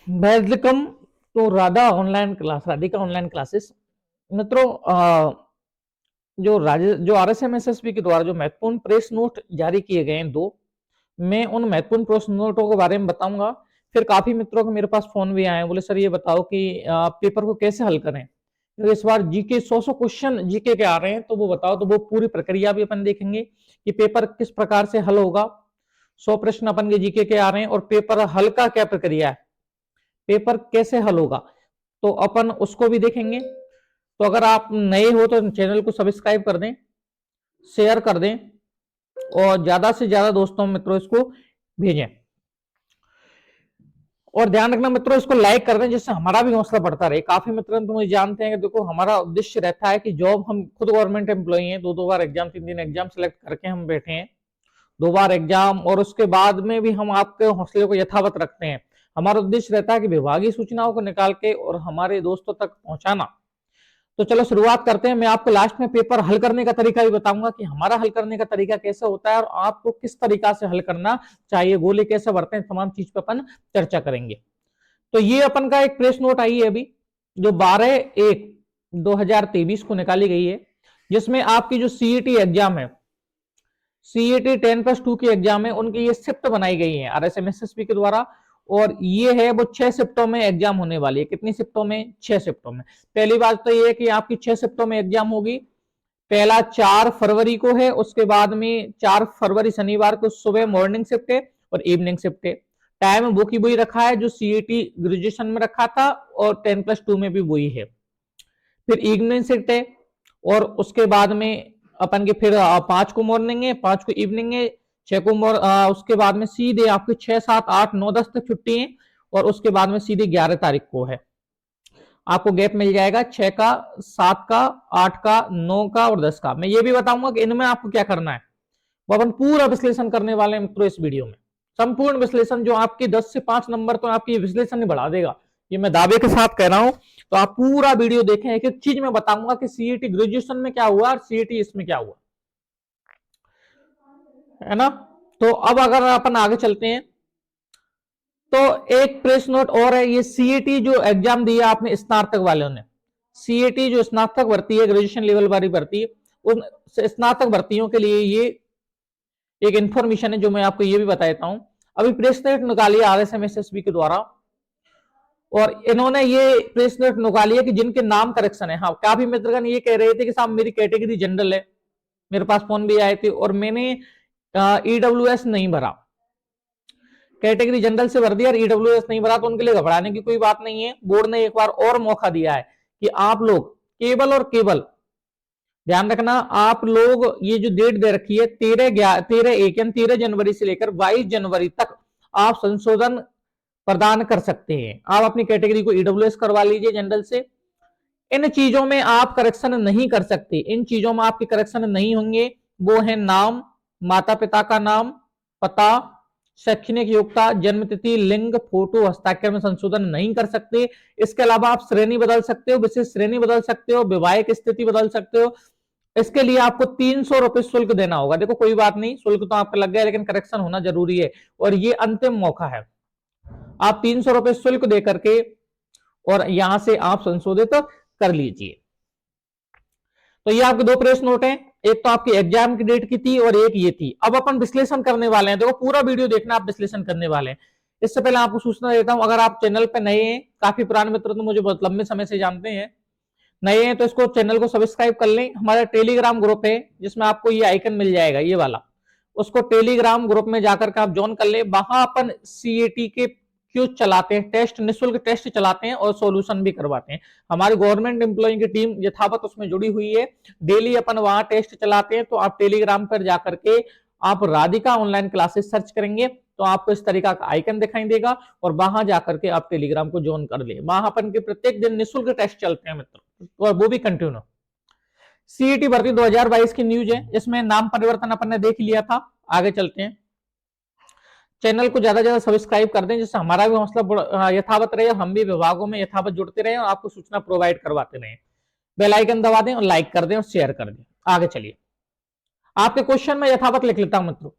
Welcome to Radhika online classes. मित्रों, जो RSMSSB के द्वारा जो महत्वपूर्ण प्रेस नोट जारी किए गए हैं मैं उन महत्वपूर्ण प्रेस नोटों के बारे में बताऊंगा। फिर काफी मित्रों को मेरे पास फोन भी आए, बोले सर ये बताओ कि पेपर को कैसे हल करें, क्योंकि इस बार जीके 100 क्वेश्चन जीके के आ रहे हैं, तो वो बताओ। तो वो पूरी प्रक्रिया भी अपन देखेंगे कि पेपर किस प्रकार से हल होगा। 100 प्रश्न अपन के जीके के आ रहे हैं और पेपर हल का क्या प्रक्रिया है, पेपर कैसे हल होगा, तो अपन उसको भी देखेंगे। तो अगर आप नए हो तो चैनल को सब्सक्राइब कर दें, शेयर कर दें और ज्यादा से ज्यादा दोस्तों मित्रों इसको भेजें। और ध्यान रखना मित्रों, इसको लाइक कर दें जिससे हमारा भी हौसला बढ़ता रहे। काफी मित्र तो मुझे जानते हैं कि देखो हमारा उद्देश्य रहता है कि जॉब, हम खुद गवर्नमेंट एम्प्लॉई हैं, दो बार एग्जाम, 3 एग्जाम सेलेक्ट करके हम बैठे हैं, 2 बार एग्जाम, और उसके बाद में भी हम आपके हौसले को यथावत रखते हैं। हमारा उद्देश्य रहता है कि विभागीय सूचनाओं को निकाल के और हमारे दोस्तों तक पहुंचाना। तो चलो शुरुआत करते हैं। मैं आपको लास्ट में पेपर हल करने का तरीका भी बताऊंगा कि हमारा हल करने का तरीका कैसे होता है और आपको किस तरीका से हल करना चाहिए, गोले कैसे बढ़ते हैं, तमाम चीज पर अपन चर्चा करेंगे। तो ये अपन का एक प्रेस नोट आई है अभी, जो 12/1/2023 को निकाली गई है, जिसमें आपकी जो सीईटी एग्जाम है, सीईटी 10+2 की एग्जाम है, उनकी ये शिफ्ट बनाई गई है RSMSSB के द्वारा। और ये है वो 6 शिफ्टों में एग्जाम होने वाली है। कितनी शिफ्टों में? 6 शिफ्टों में। पहली बात तो ये है कि आपकी 6 शिफ्टों में एग्जाम होगी। पहला 4 फरवरी को है, उसके बाद में 4 फरवरी शनिवार को सुबह मॉर्निंग शिफ्ट है और इवनिंग शिफ्ट है। टाइम वो की वही रखा है जो सीईटी ग्रेजुएशन में रखा था और 10+2 में भी वही है। फिर इवनिंग शिफ्ट है और उसके बाद में अपन के फिर 5 को मॉर्निंग है, 5 को इवनिंग है, 6 को उसके बाद में सीधे आपके 6, 7, 8, 9, 10 तक छुट्टी है और उसके बाद में सीधे 11 तारीख को है। आपको गैप मिल जाएगा 6 का, 7 का, 8 का, 9 का और 10 का। मैं ये भी बताऊंगा कि इनमें आपको क्या करना है, वो अपन पूरा विश्लेषण करने वाले हैं मित्रों इस वीडियो में। संपूर्ण विश्लेषण जो आपके 10 से 5 नंबर तो आपकी विश्लेषण ही बढ़ा देगा, ये मैं दावे के साथ कह रहा हूं। तो आप पूरा वीडियो देखें, एक एक चीज मैं बताऊंगा कि सीईटी ग्रेजुएशन में क्या हुआ और सीईटी इसमें क्या हुआ, है ना। तो अब अगर अपन आगे चलते हैं, तो एक प्रेस नोट और है, ये सीईटी जो एग्जाम दिया आपने स्नातक वालों ने, सीईटी जो स्नातक भर्ती है, ग्रेजुएशन लेवल वाली भर्ती, उन स्नातक भर्तियों के लिए ये एक इंफॉर्मेशन है जो मैं आपको ये भी बता देता हूं। अभी प्रेस नोट निकाली है RSMSSB के द्वारा और इन्होंने ये प्रेस नोट निकाली है कि जिनके नाम करेक्शन है। हाँ, काफी मित्रगण ये कह रहे थे कि साहब मेरी कैटेगरी जनरल है, मेरे पास फोन भी आए थे और मैंने EWS नहीं भरा, कैटेगरी जनरल से भर दिया और EWS नहीं भरा, तो उनके लिए घबराने की कोई बात नहीं है। बोर्ड ने एक बार और मौका दिया है कि आप लोग केवल और केवल ध्यान रखना, आप लोग ये जो डेट दे रखी है 13 जनवरी से लेकर 22 जनवरी तक आप संशोधन प्रदान कर सकते हैं। आप अपनी कैटेगरी को EWS करवा लीजिए जनरल से। इन चीजों में आप करेक्शन नहीं कर सकते, इन चीजों में आपके करेक्शन नहीं होंगे। वो है नाम, माता पिता का नाम, पता, शैक्षणिक योग्यता, जन्म तिथि, लिंग, फोटो, हस्ताक्षर में संशोधन नहीं कर सकते। इसके अलावा आप श्रेणी बदल सकते हो, विशेष श्रेणी बदल सकते हो, वैवाहिक स्थिति बदल सकते हो। इसके लिए आपको 300 रुपए शुल्क देना होगा। देखो कोई बात नहीं, शुल्क तो आपका लग गया, लेकिन करेक्शन होना जरूरी है और ये अंतिम मौका है। आप 300 रुपए शुल्क दे करके और यहां से आप संशोधित कर लीजिए। तो ये आपके 2 प्रेस नोट हैं, एक तो आपकी एग्जाम की डेट की थी और एक ये थी। अब अपन विश्लेषण करने वाले हैं, देखो पूरा वीडियो देखना, आप विश्लेषण करने वाले हैं। इससे पहले आपको सूचना देता हूं, अगर आप चैनल पे नए हैं, काफी पुराने मित्र तो मुझे बहुत लंबे समय से जानते हैं, नए हैं तो इसको चैनल को सब्सक्राइब कर लें। हमारा टेलीग्राम ग्रुप है जिसमें आपको ये आइकन मिल जाएगा, ये वाला, उसको टेलीग्राम ग्रुप में जाकर के आप ज्वाइन कर ले। वहां अपन सीईटी के क्यूज चलाते हैं, टेस्ट, निःशुल्क टेस्ट चलाते हैं और सॉल्यूशन भी करवाते हैं। हमारी गवर्नमेंट एम्प्लॉय की टीम यथावत उसमें जुड़ी हुई है, डेली अपन वहां टेस्ट चलाते हैं। तो आप टेलीग्राम पर जाकर के आप राधिका ऑनलाइन क्लासेस सर्च करेंगे तो आपको इस तरीका का आइकन दिखाई देगा और वहां जाकर के आप टेलीग्राम को ज्वाइन कर ले। वहां अपन के प्रत्येक दिन निःशुल्क टेस्ट चलते हैं मित्र, और वो भी कंटिन्यू। सीईटी भर्ती 2022 की न्यूज है, इसमें नाम परिवर्तन अपन ने देख लिया था। आगे चलते हैं, चैनल को ज्यादा से ज्यादा सब्सक्राइब कर दें जिससे हमारा भी हौसला यथावत रहे, हम भी विभागों में यथावत जुड़ते रहे और आपको सूचना प्रोवाइड करवाते रहे। बेल आइकन दबा दें और लाइक कर दें और शेयर कर दें। आगे चलिए, आपके क्वेश्चन में यथावत लिख लेता हूं मित्रों।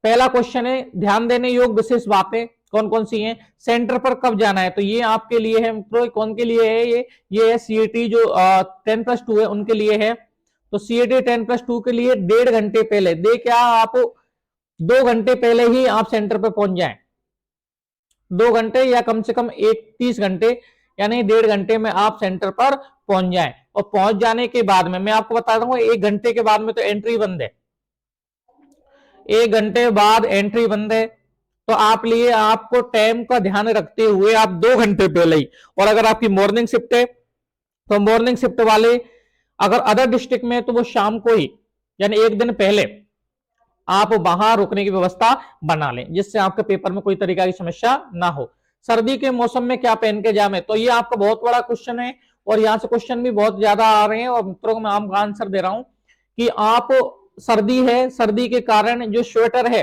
पहला क्वेश्चन है, ध्यान देने योग्य विशेष बातें। कौन कौन सी हैं, सेंटर पर कब जाना है, तो ये आपके लिए है मित्रों, कौन के लिए है ये है सीईटी जो 10+2 है उनके लिए है। तो सीईटी 10+2 के लिए 1.5 घंटे पहले दे क्या आप 2 घंटे पहले ही आप सेंटर पर पहुंच जाएं, 2 घंटे या कम से कम 30 घंटे, यानी 1.5 घंटे में आप सेंटर पर पहुंच जाएं। और पहुंच जाने के बाद में मैं आपको बता दूंगा 1 घंटे के बाद में तो एंट्री बंद है, 1 घंटे बाद एंट्री बंद है। तो आप लिए आपको टाइम का ध्यान रखते हुए आप 2 घंटे पहले ही, और अगर आपकी मॉर्निंग शिफ्ट है तो मॉर्निंग शिफ्ट वाले अगर अदर डिस्ट्रिक्ट में तो वो शाम को ही, यानी 1 दिन पहले आप वहां रुकने की व्यवस्था बना लें, जिससे आपके पेपर में कोई तरीका की समस्या ना हो। सर्दी के मौसम में क्या पहन के जाए, तो ये आपका बहुत बड़ा क्वेश्चन है और यहां से क्वेश्चन भी बहुत ज्यादा आ रहे हैं, और मित्रों को मैं आपका आंसर दे रहा हूं कि आप सर्दी है, सर्दी के कारण जो स्वेटर है,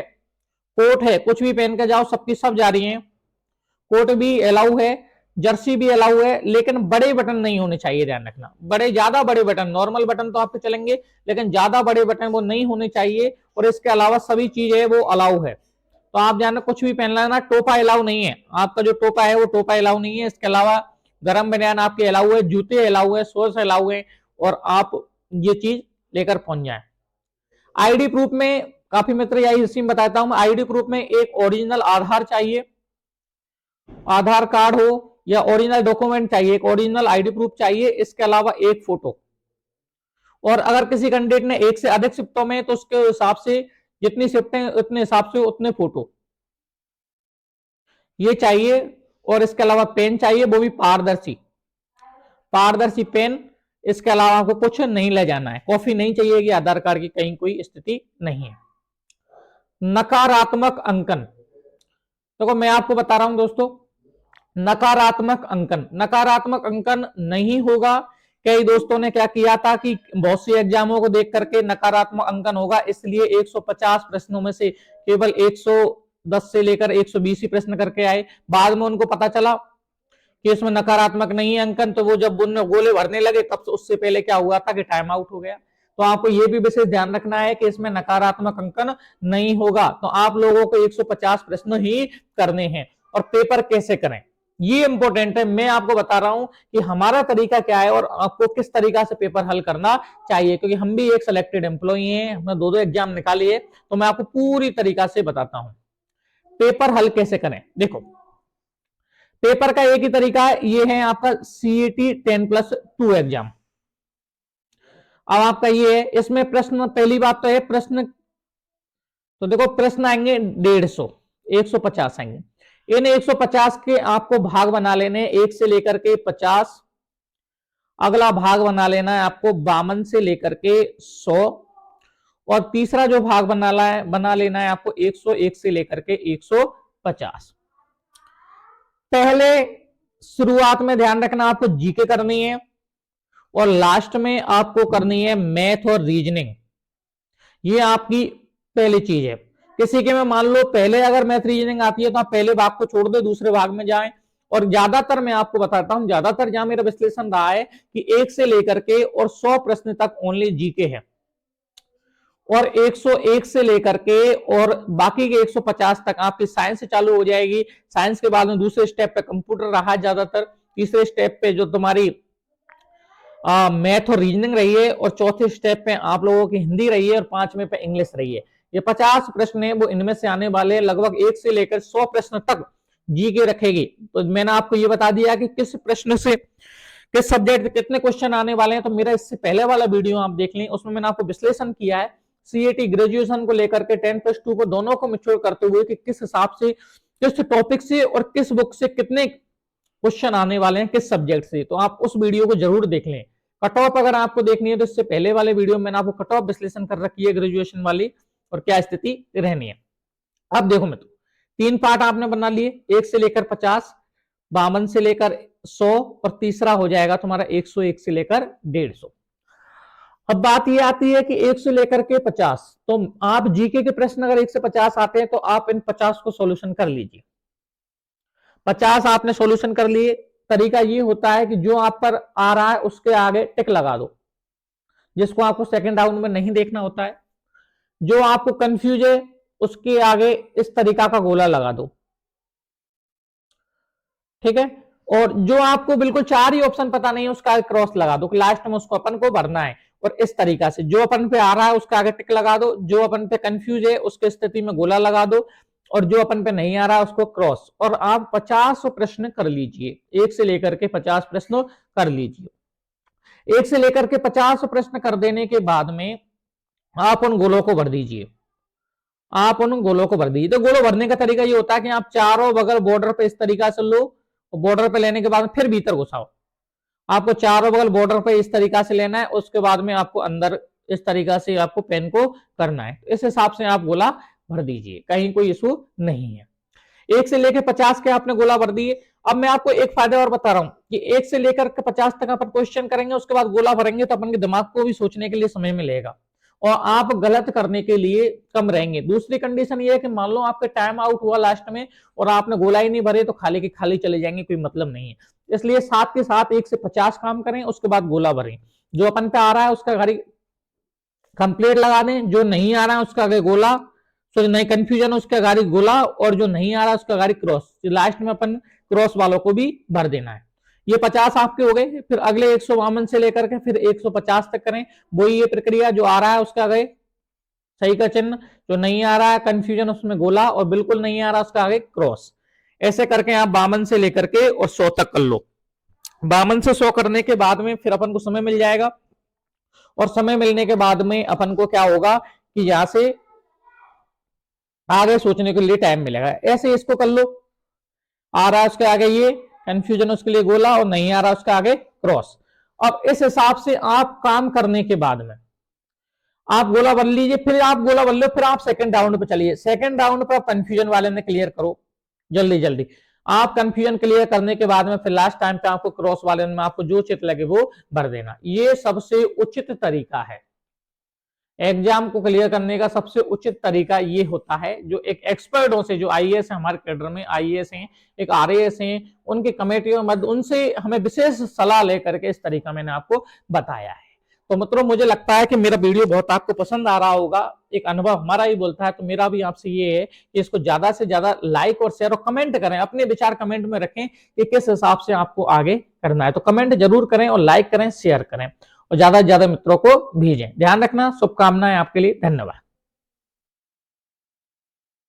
कोट है, कुछ भी पहन के जाओ, सबकी सब जा रही है, कोट भी अलाउ है, जर्सी भी अलाउ है, लेकिन बड़े बटन नहीं होने चाहिए, ध्यान रखना। ज्यादा बड़े बटन, नॉर्मल बटन तो आपके चलेंगे, लेकिन ज्यादा बड़े बटन वो नहीं होने चाहिए, और इसके अलावा सभी चीजें वो अलाउ है। तो आप जानना कुछ भी पहन लेना, टोपा अलाउ नहीं है, आपका जो टोपा है वो टोपा अलाउ नहीं है। इसके अलावा गर्म बनियान आपके अलाउ है, जूते अलाउ है, शॉर्ट्स अलाउ है, और आप ये चीज लेकर पहुंच जाए। आईडी प्रूफ में काफी मित्र यही इसी में बताता हूं, आईडी प्रूफ में एक ओरिजिनल आधार चाहिए, आधार कार्ड हो या ओरिजिनल डॉक्यूमेंट चाहिए, एक ओरिजिनल आईडी प्रूफ चाहिए, इसके अलावा एक फोटो। और अगर किसी कैंडिडेट ने एक से अधिक शिफ्टों में तो उसके हिसाब से जितनी शिफ्टें उतने हिसाब से उतने फोटो ये चाहिए। और इसके अलावा पेन चाहिए, वो भी पारदर्शी, पारदर्शी पेन। इसके अलावा आपको कुछ नहीं ले जाना है, कॉपी नहीं चाहिए कि आधार कार्ड की कहीं कोई स्थिति नहीं है। नकारात्मक अंकन, देखो मैं आपको बता रहा हूं दोस्तों, नकारात्मक अंकन, नकारात्मक अंकन नहीं होगा। कई दोस्तों ने क्या किया था कि बहुत सी एग्जामों को देख करके नकारात्मक अंकन होगा, इसलिए 150 प्रश्नों में से केवल 110 से लेकर 120 ही प्रश्न करके आए। बाद में उनको पता चला कि इसमें नकारात्मक नहीं है अंकन, तो वो जब उनमें गोले भरने लगे तब उससे पहले क्या हुआ था कि टाइम आउट हो गया। तो आपको ये भी विशेष ध्यान रखना है कि इसमें नकारात्मक अंकन नहीं होगा। तो आप लोगों को 150 प्रश्न ही करने हैं। और पेपर कैसे करें ये इंपॉर्टेंट है, मैं आपको बता रहा हूं कि हमारा तरीका क्या है और आपको किस तरीका से पेपर हल करना चाहिए, क्योंकि हम भी एक सिलेक्टेड एम्प्लॉई हैं, हमने 2 एग्जाम निकाली है, तो मैं आपको पूरी तरीका से बताता हूं पेपर हल कैसे करें। देखो पेपर का एक ही तरीका है, ये है आपका सीईटी 10+2 एग्जाम। अब आपका ये है, इसमें प्रश्न, पहली बात तो है प्रश्न, तो देखो प्रश्न आएंगे 150, 150 आएंगे। इन 150 के आपको भाग बना लेने 1 से लेकर के 50, अगला भाग बना लेना है आपको 52 से लेकर के 100, और तीसरा जो भाग बना लेना है आपको 101 से लेकर के 150। पहले शुरुआत में ध्यान रखना आपको जीके करनी है, और लास्ट में आपको करनी है मैथ और रीजनिंग। ये आपकी पहली चीज है। किसी के में मान लो पहले अगर मैथ रीजनिंग आती है तो आप पहले भाग को छोड़ दो, दूसरे भाग में जाएं। और ज्यादातर मैं आपको बताता हूं, ज्यादातर जहां मेरा विश्लेषण रहा है कि 1 से लेकर के और 100 प्रश्न तक ओनली जीके है, और 101 से लेकर के और बाकी के 150 तक आपकी साइंस से चालू हो जाएगी। साइंस के बाद में दूसरे स्टेप पे कंप्यूटर रहा ज्यादातर, तीसरे स्टेप पे जो तुम्हारी मैथ और रीजनिंग रही है, और चौथे स्टेप पे आप लोगों की हिंदी रही है, और 5वें पे इंग्लिश रही है। ये 50 प्रश्न है वो इनमें से आने वाले, लगभग 1 से लेकर 100 प्रश्न तक जीके रखेगी। तो मैंने आपको ये बता दिया कि किस प्रश्न से किस सब्जेक्ट कितने क्वेश्चन आने वाले हैं। तो मेरा इससे पहले वाला वीडियो आप देख लें, उसमें मैंने आपको विश्लेषण किया है सीईटी ग्रेजुएशन को लेकर के 10+2 को दोनों को मिच्योर करते हुए कि किस हिसाब से, किस टॉपिक से और किस बुक से कितने क्वेश्चन आने वाले हैं, किस सब्जेक्ट से। तो आप उस वीडियो को जरूर देख लें। कट ऑफ अगर आपको देखनी है तो इससे पहले वाले वीडियो में मैंने आपको कट ऑफ विश्लेषण कर रखी है ग्रेजुएशन वाली, और क्या स्थिति रहनी है। अब देखो मैं तो 3 पार्ट आपने बना लिए, 1 से लेकर 50, 52 से लेकर 100, और तीसरा हो जाएगा तुम्हारा 101 से लेकर 150। अब बात ये आती है कि 1 से लेकर के 50, तो आप जीके के प्रश्न अगर 1 से 50 आते हैं तो आप इन 50 को सॉल्यूशन कर लीजिए। 50 आपने सॉल्यूशन कर लिए। तरीका ये होता है कि जो आप पर आ रहा है उसके आगे टिक लगा दो, जिसको आपको सेकंड राउंड में नहीं देखना होता है। जो आपको कंफ्यूज है उसके आगे इस तरीका का गोला लगा दो, ठीक है। और जो आपको बिल्कुल 4 ही ऑप्शन पता नहीं है उसका क्रॉस लगा दो, लास्ट में उसको अपन को भरना है। और इस तरीका से जो अपन पे आ रहा है उसका आगे टिक लगा दो, जो अपन पे कंफ्यूज है उसके स्थिति में गोला लगा दो, और जो अपन पे नहीं आ रहा है उसको क्रॉस। और आप 50 प्रश्न कर लीजिए, 1 से लेकर के 50 प्रश्न कर लीजिए। 1 से लेकर के 50 प्रश्न कर देने के बाद में आप उन गोलों को भर दीजिए, आप उन गोलों को भर दीजिए। तो गोलों भरने का तरीका ये होता है कि आप चारों बगल बॉर्डर पे इस तरीका से लो, बॉर्डर पे लेने के बाद फिर भीतर घुसाओ। आपको चारों बगल बॉर्डर पे इस तरीका से लेना है, उसके बाद में आपको अंदर इस तरीका से आपको पेन को करना है। इस हिसाब से आप गोला भर दीजिए, कहीं कोई इशू नहीं है। 1 से लेकर 50 के आपने गोला भर दिए। अब मैं आपको एक फायदा और बता रहा हूं कि 1 से लेकर 50 तक अपन क्वेश्चन करेंगे, उसके बाद गोला भरेंगे तो अपन के दिमाग को भी सोचने के लिए समय मिलेगा और आप गलत करने के लिए कम रहेंगे। दूसरी कंडीशन ये है कि मान लो आपका टाइम आउट हुआ लास्ट में और आपने गोला ही नहीं भरे तो खाली के खाली चले जाएंगे, कोई मतलब नहीं है। इसलिए साथ के साथ 1 से 50 काम करें, उसके बाद गोला भरें। जो अपन पे आ रहा है उसका घड़ी कंप्लीट लगा दें, जो नहीं आ रहा है उसका आगे गोला, सॉरी नहीं कंफ्यूजन उसका गाड़ी गोला, और जो नहीं आ रहा उसका गाड़ी क्रॉस। लास्ट में अपन क्रॉस वालों को भी भर देना है। ये 50 आपके हो गए। फिर अगले 152 से लेकर के फिर 150 तक करें, वही ये प्रक्रिया। जो आ रहा है उसका आगे सही का चिन्ह, जो नहीं आ रहा है कंफ्यूजन उसमें गोला, और बिल्कुल नहीं आ रहा उसका आगे क्रॉस। ऐसे करके आप 52 से लेकर के और 100 तक कर लो। 52 से 100 करने के बाद में फिर अपन को समय मिल जाएगा, और समय मिलने के बाद में अपन को क्या होगा कि यहां से आगे सोचने के लिए टाइम मिलेगा। ऐसे इसको कर लो, आ रहा है उसके आगे ये कंफ्यूजन उसके लिए गोला, और नहीं आ रहा उसके आगे क्रॉस। अब इस हिसाब से आप काम करने के बाद में आप गोला भर लीजिए, फिर आप गोला भर लो, फिर आप सेकंड राउंड पे चलिए। सेकंड राउंड पे आप कंफ्यूजन वाले ने क्लियर करो जल्दी जल्दी। आप कंफ्यूजन क्लियर करने के बाद में फिर लास्ट टाइम पे आपको क्रॉस वाले में आपको जो चिट लगे वो भर देना। ये सबसे उचित तरीका है, एग्जाम को क्लियर करने का सबसे उचित तरीका ये होता है। जो एक एक्सपर्टों से, जो आईएएस है हमारे कैडर में, आईएएस हैं, एक आरएएस हैं, उनकी कमेटियों में उनसे हमें विशेष सलाह लेकर के इस तरीका मैंने आपको बताया है। तो मित्रों मुझे लगता है कि मेरा वीडियो बहुत आपको पसंद आ रहा होगा, एक अनुभव हमारा ही बोलता है। तो मेरा भी आपसे ये है कि इसको ज्यादा से ज्यादा लाइक और शेयर और कमेंट करें, अपने विचार कमेंट में रखें कि किस हिसाब से आपको आगे करना है। तो कमेंट जरूर करें और लाइक करें, शेयर करें, और ज्यादा से ज्यादा मित्रों को भेजें। ध्यान रखना, शुभकामनाएं आपके लिए, धन्यवाद।